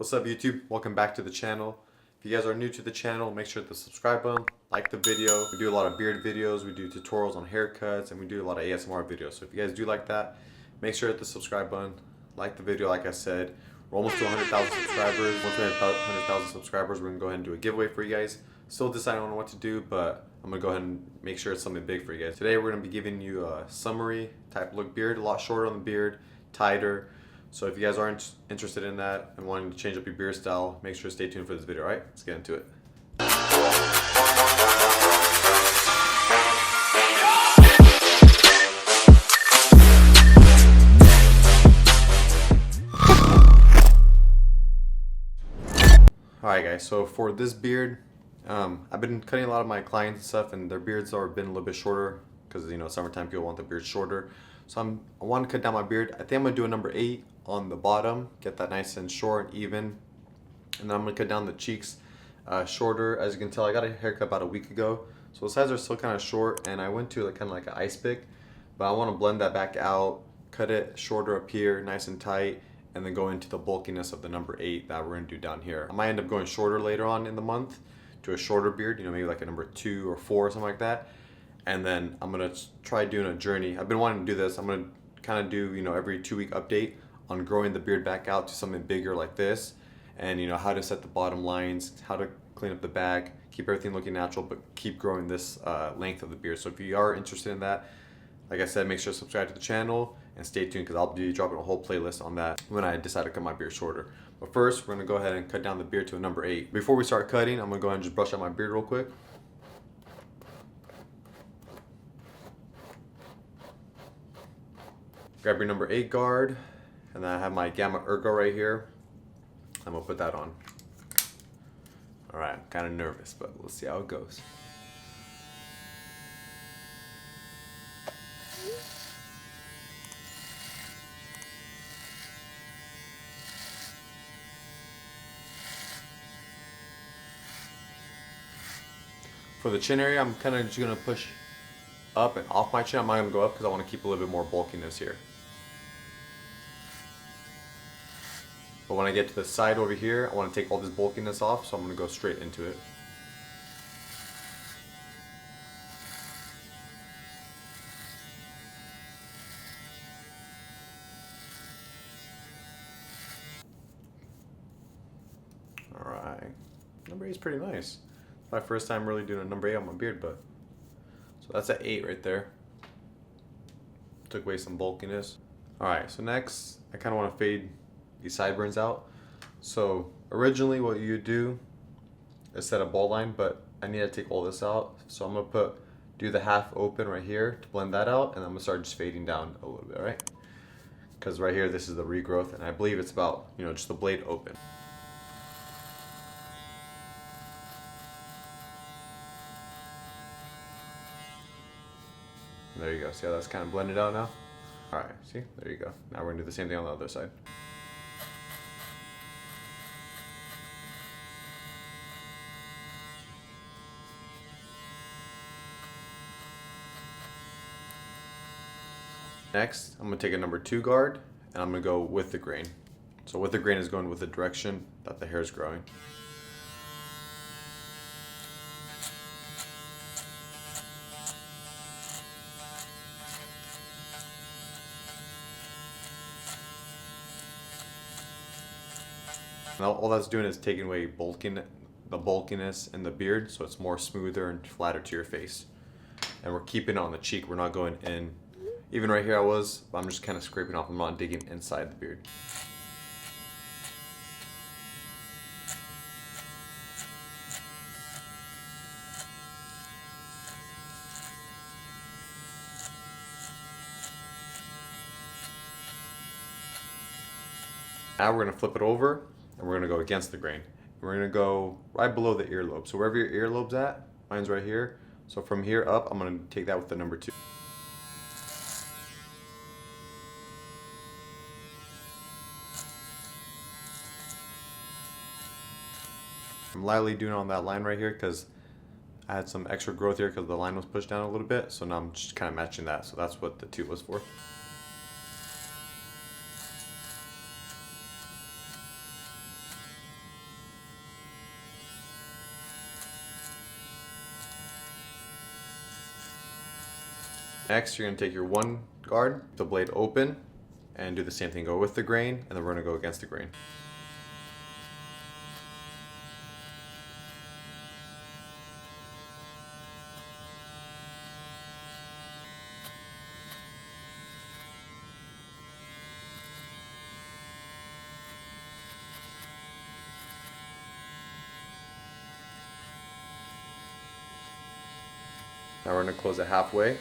What's up YouTube? Welcome back to the channel. If you guys are new to the channel, make sure to subscribe button, like the video. We do a lot of beard videos, we do tutorials on haircuts, and we do a lot of ASMR videos. So if you guys do like that, make sure to hit the subscribe button, like the video like I said. We're almost to 100,000 subscribers. Once we hit 100,000 subscribers, we're going to go ahead and do a giveaway for you guys. Still deciding on what to do, but I'm going to go ahead and make sure it's something big for you guys. Today we're going to be giving you a summary type look beard, a lot shorter on the beard, tighter. So if you guys aren't interested in that and wanting to change up your beard style, make sure to stay tuned for this video, alright? Let's get into it. Alright guys, so for this beard, I've been cutting a lot of my clients and stuff, and their beards are been a little bit shorter because, you know, summertime people want the beard shorter. So I want to cut down my beard. I think I'm going to do a number 8 on the bottom, get that nice and short and even. And then I'm going to cut down the cheeks shorter. As you can tell, I got a haircut about a week ago. So the sides are still kind of short, and I went to kind of like an ice pick. But I want to blend that back out, cut it shorter up here, nice and tight, and then go into the bulkiness of the number 8 that we're going to do down here. I might end up going shorter later on in the month to a shorter beard, you know, maybe like a number 2 or 4 or something like that. And then I'm going to try doing a journey. I've been wanting to do this. I'm going to kind of do, you know, every 2-week update on growing the beard back out to something bigger like this. And, you know, how to set the bottom lines, how to clean up the back, keep everything looking natural, but keep growing this length of the beard. So if you are interested in that, like I said, make sure to subscribe to the channel and stay tuned because I'll be dropping a whole playlist on that when I decide to cut my beard shorter. But first, we're going to go ahead and cut down the beard to a number 8. Before we start cutting, I'm going to go ahead and just brush out my beard real quick. Grab your number 8 guard, and then I have my Gamma Ergo right here. I'm going to put that on. Alright, I'm kind of nervous, but we'll see how it goes. For the chin area, I'm kind of just going to push up and off my chin. I'm not going to go up because I want to keep a little bit more bulkiness here. But when I get to the side over here, I want to take all this bulkiness off, so I'm going to go straight into it. Alright, number 8 is pretty nice. It's my first time really doing a number 8 on my beard, but so that's an 8 right there. Took away some bulkiness. Alright, so next I kind of want to fade these sideburns out. So originally what you do is set a ball line, but I need to take all this out. So I'm going to do the half open right here to blend that out, and I'm going to start just fading down a little bit, right? Because right here this is the regrowth, and I believe it's about, you know, just the blade open. There you go. See how that's kind of blended out now? Alright, see? There you go. Now we're going to do the same thing on the other side. Next, I'm going to take a number 2 guard, and I'm going to go with the grain. So with the grain is going with the direction that the hair is growing. Now all that's doing is taking away the bulkiness in the beard, so it's more smoother and flatter to your face. And we're keeping it on the cheek, we're not going in. Even right here I'm just kind of scraping off, I'm not digging inside the beard. Now we're going to flip it over, and we're going to go against the grain. We're going to go right below the earlobe. So wherever your earlobe's at, mine's right here. So from here up, I'm going to take that with the number 2. I'm lightly doing it on that line right here because I had some extra growth here because the line was pushed down a little bit. So now I'm just kind of matching that. So that's what the 2 was for. Next, you're gonna take your one guard, the blade open, and do the same thing. Go with the grain, and then we're gonna go against the grain. Now we're gonna close it halfway.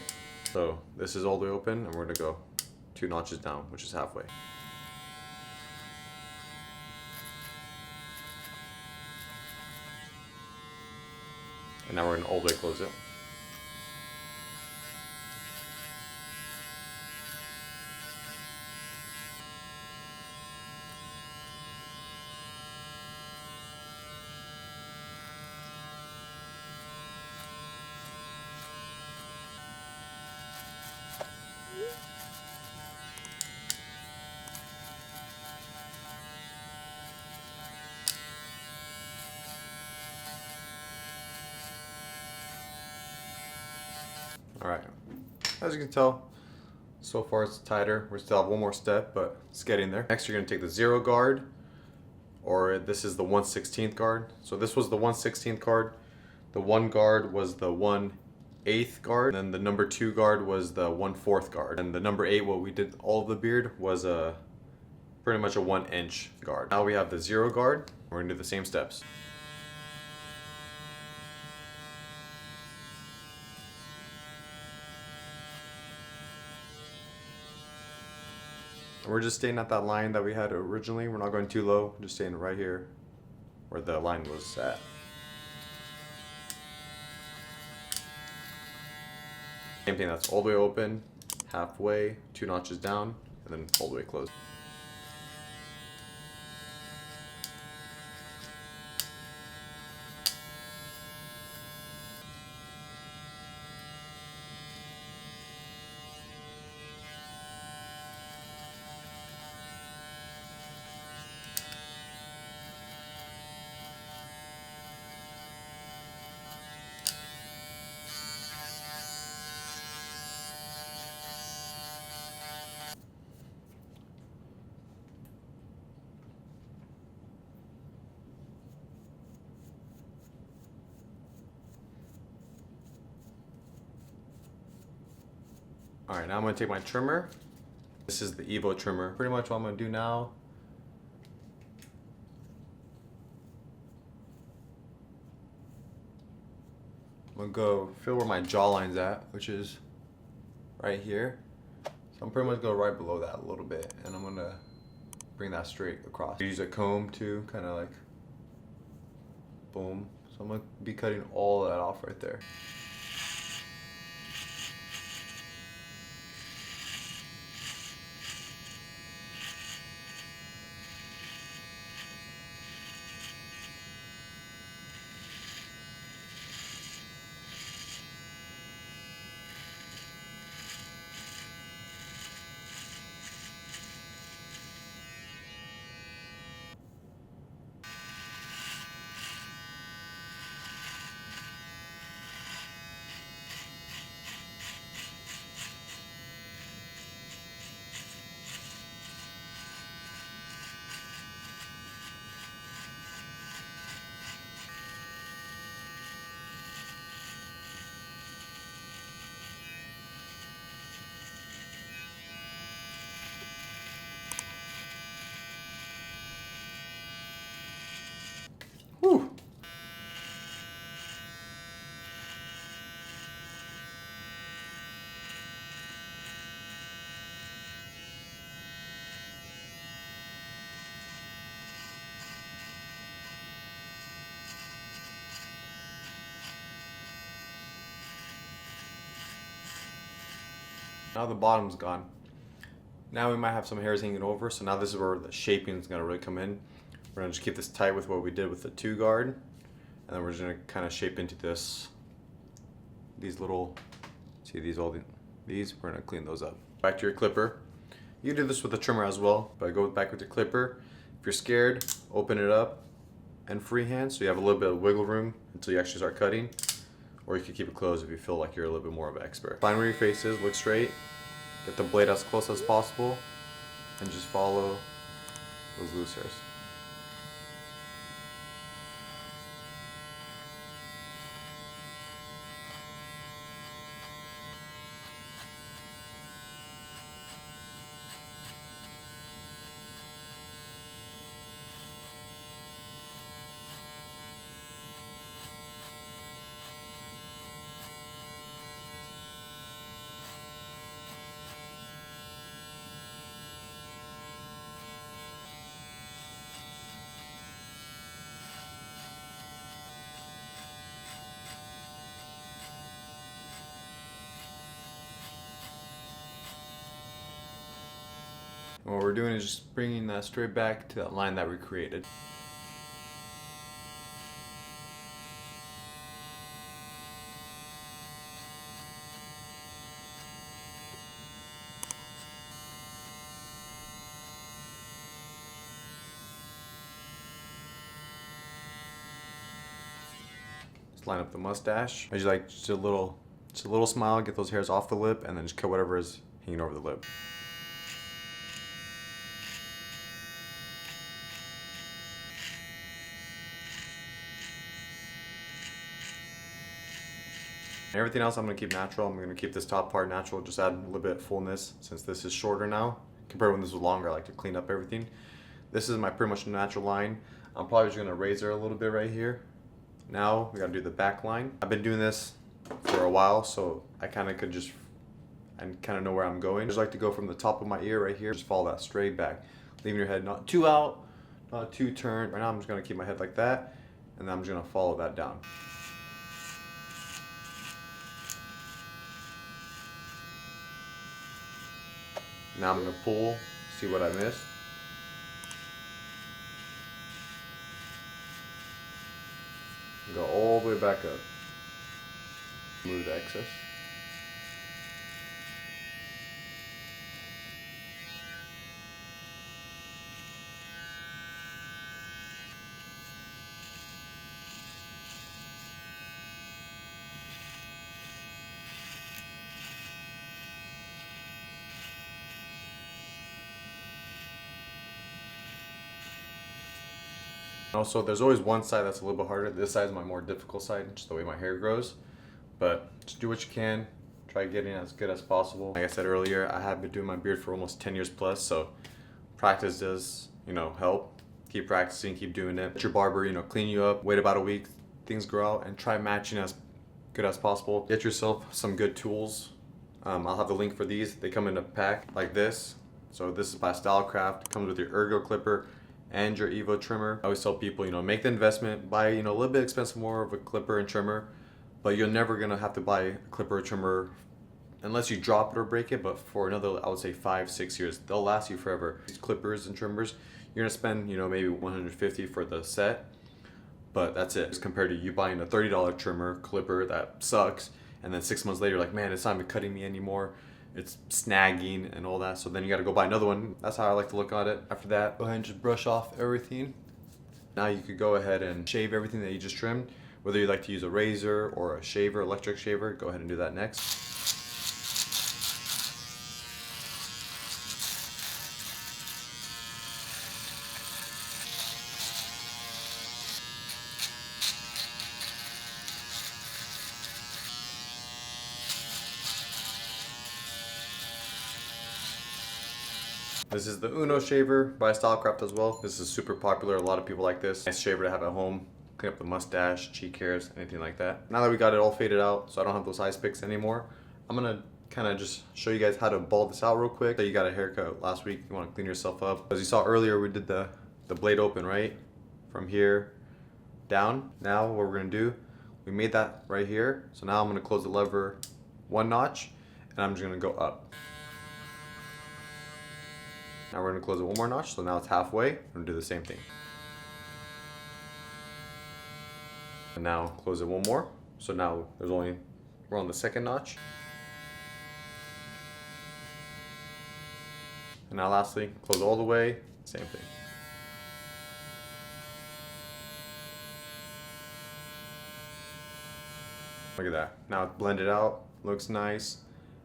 So this is all the way open, and we're gonna go 2 notches down, which is halfway. And now we're gonna all the way close it. Alright, as you can tell, so far it's tighter. We still have one more step, but it's getting there. Next, you're going to take the 0 guard, or this is the 1/16th guard. So this was the 1/16th guard. The 1 guard was the 1/8th guard, and then the number 2 guard was the 1/4th guard. And the number 8, what we did all of the beard, was pretty much a 1-inch guard. Now we have the 0 guard. We're going to do the same steps. We're just staying at that line that we had originally. We're not going too low, just staying right here where the line was at. Same thing, that's all the way open, halfway, 2 notches down, and then all the way closed. Alright, now I'm going to take my trimmer. This is the Evo trimmer. Pretty much what I'm going to do now, I'm going to go feel where my jawline's at, which is right here. So I'm pretty much going right below that a little bit, and I'm going to bring that straight across. Use a comb too, kind of like boom. So I'm going to be cutting all that off right there. Whew. Now the bottom's gone. Now we might have some hairs hanging over, so now this is where the shaping is going to really come in. We're going to just keep this tight with what we did with the 2 guard, and then we're just going to kind of shape into these little, see these, we're going to clean those up. Back to your clipper. You can do this with a trimmer as well, but go back with your clipper. If you're scared, open it up and freehand, so you have a little bit of wiggle room until you actually start cutting. or you can keep it closed if you feel like you're a little bit more of an expert. Find where your face is, look straight, get the blade as close as possible, and just follow those loose hairs. And what we're doing is just bringing that straight back to that line that we created. Just line up the mustache. I just like just a little smile, get those hairs off the lip, and then just cut whatever is hanging over the lip. Everything else I'm going to keep natural. I'm going to keep this top part natural, just add a little bit of fullness since this is shorter now. Compared to when this was longer, I like to clean up everything. This is my pretty much natural line. I'm probably just going to razor a little bit right here. Now we got to do the back line. I've been doing this for a while, so I kind of know where I'm going. I just like to go from the top of my ear right here, just follow that straight back. Leaving your head not too out, not too turned. Right now I'm just going to keep my head like that, and then I'm just going to follow that down. Now I'm going to pull, see what I missed. Go all the way back up. Move the excess. Also, there's always one side that's a little bit harder. This side is my more difficult side, just the way my hair grows. But just do what you can. Try getting as good as possible. Like I said earlier, I have been doing my beard for almost 10 years plus, so practice does, help. Keep practicing, keep doing it. Let your barber, clean you up. Wait about a week, things grow out, and try matching as good as possible. Get yourself some good tools. I'll have the link for these. They come in a pack like this. So this is by Stylecraft. It comes with your Ergo clipper and your Evo trimmer. I always tell people, make the investment, buy, a little bit expensive more of a clipper and trimmer, but you're never gonna have to buy a clipper or trimmer unless you drop it or break it, but for another, I would say 5-6 years, they'll last you forever. These clippers and trimmers, you're gonna spend, maybe $150 for the set, but that's it. It's compared to you buying a $30 trimmer clipper that sucks, and then 6 months later, you're like, man, it's not even cutting me anymore. It's snagging and all that, so then you gotta go buy another one. That's how I like to look at it. After that, go ahead and just brush off everything. Now you could go ahead and shave everything that you just trimmed. Whether you like to use a razor or a shaver, electric shaver, go ahead and do that next. This is the Uno shaver by Stylecraft as well. This is super popular. A lot of people like this. Nice shaver to have at home. Clean up the mustache, cheek hairs, anything like that. Now that we got it all faded out, so I don't have those ice picks anymore, I'm gonna kind of just show you guys how to bald this out real quick. So you got a haircut last week, you want to clean yourself up. As you saw earlier, we did the blade open, right? From here down. Now what we're gonna do, we made that right here. So now I'm gonna close the lever 1 notch, and I'm just gonna go up. Now we're gonna close it 1 more notch, so now it's halfway. We're gonna do the same thing. And now close it 1 more. So now we're on the 2nd notch. And now lastly, close all the way, same thing. Look at that. Now it's blended out, looks nice,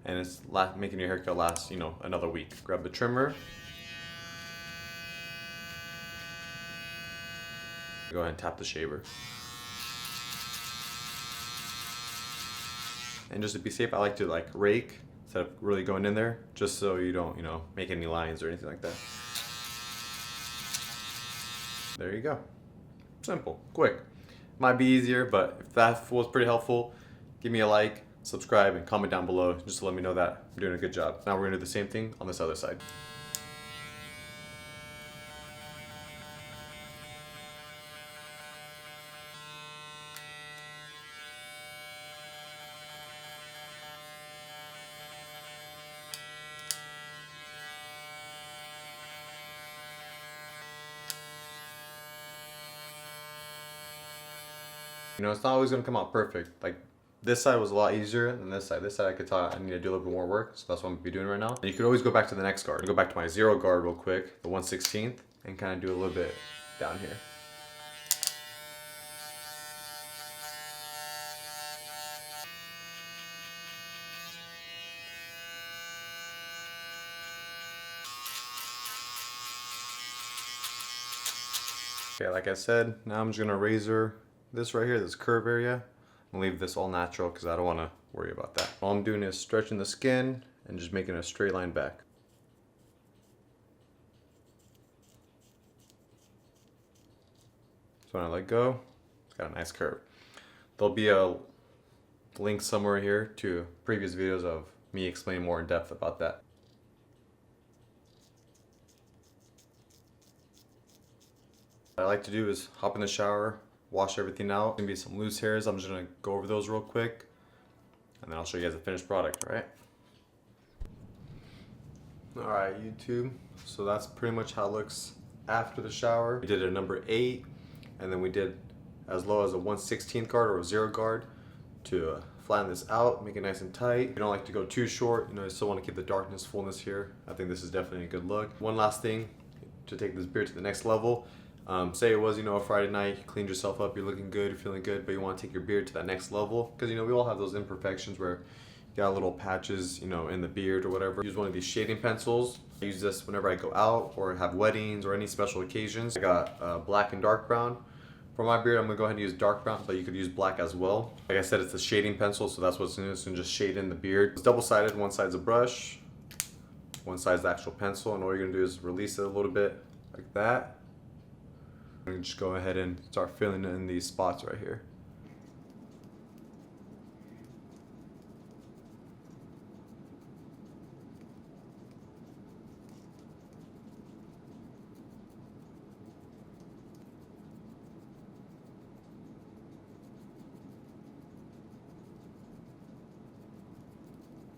and it's making your haircut last, you know, another week. Grab the trimmer. Go ahead and tap the shaver. And just to be safe, I like to like rake instead of really going in there, just so you don't, you know, make any lines or anything like that. There you go. Simple, quick. Might be easier, but if that was pretty helpful, give me a like, subscribe, and comment down below just to let me know that I'm doing a good job. Now we're gonna do the same thing on this other side. You know, it's not always gonna come out perfect. Like this side was a lot easier than this side. This side I could tell I need to do a little bit more work, so that's what I'm gonna be doing right now. And you could always go back to the next guard. Go back to my 0 guard real quick, the 1/16th, and kind of do a little bit down here. Okay, like I said, now I'm just gonna razor this right here, this curve area, and leave this all natural because I don't want to worry about that. All I'm doing is stretching the skin and just making a straight line back. So when I let go, it's got a nice curve. There'll be a link somewhere here to previous videos of me explaining more in depth about that. What I like to do is hop in the shower, wash everything out. Gonna be some loose hairs. I'm just gonna go over those real quick, and then I'll show you guys the finished product, right? Alright, YouTube. So that's pretty much how it looks after the shower. We did a number 8, and then we did as low as a 1/16th guard or a 0 guard to flatten this out, make it nice and tight. You don't like to go too short, you know, you still want to keep the darkness, fullness here. I think this is definitely a good look. One last thing to take this beard to the next level. Say it was, you know, a Friday night, you cleaned yourself up, you're looking good, you're feeling good, but you want to take your beard to that next level. Because, you know, we all have those imperfections where you got little patches, you know, in the beard or whatever. Use one of these shading pencils. I use this whenever I go out or have weddings or any special occasions. I got black and dark brown. For my beard, I'm going to go ahead and use dark brown, but you could use black as well. Like I said, it's a shading pencil, so that's what's in it. It's going to just shade in the beard. It's double-sided. One side's a brush, one side's the actual pencil, and all you're going to do is release it a little bit like that. And just go ahead and start filling in these spots right here.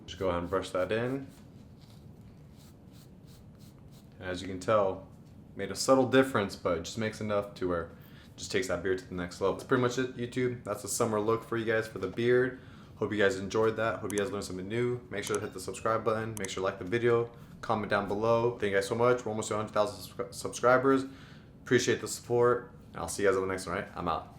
Just go ahead and brush that in. And as you can tell, made a subtle difference, but it just makes enough to where it just takes that beard to the next level. That's pretty much it, YouTube. That's a summer look for you guys for the beard. Hope you guys enjoyed that. Hope you guys learned something new. Make sure to hit the subscribe button. Make sure to like the video. Comment down below. Thank you guys so much. We're almost to 100,000 subscribers. Appreciate the support. And I'll see you guys on the next one, right? I'm out.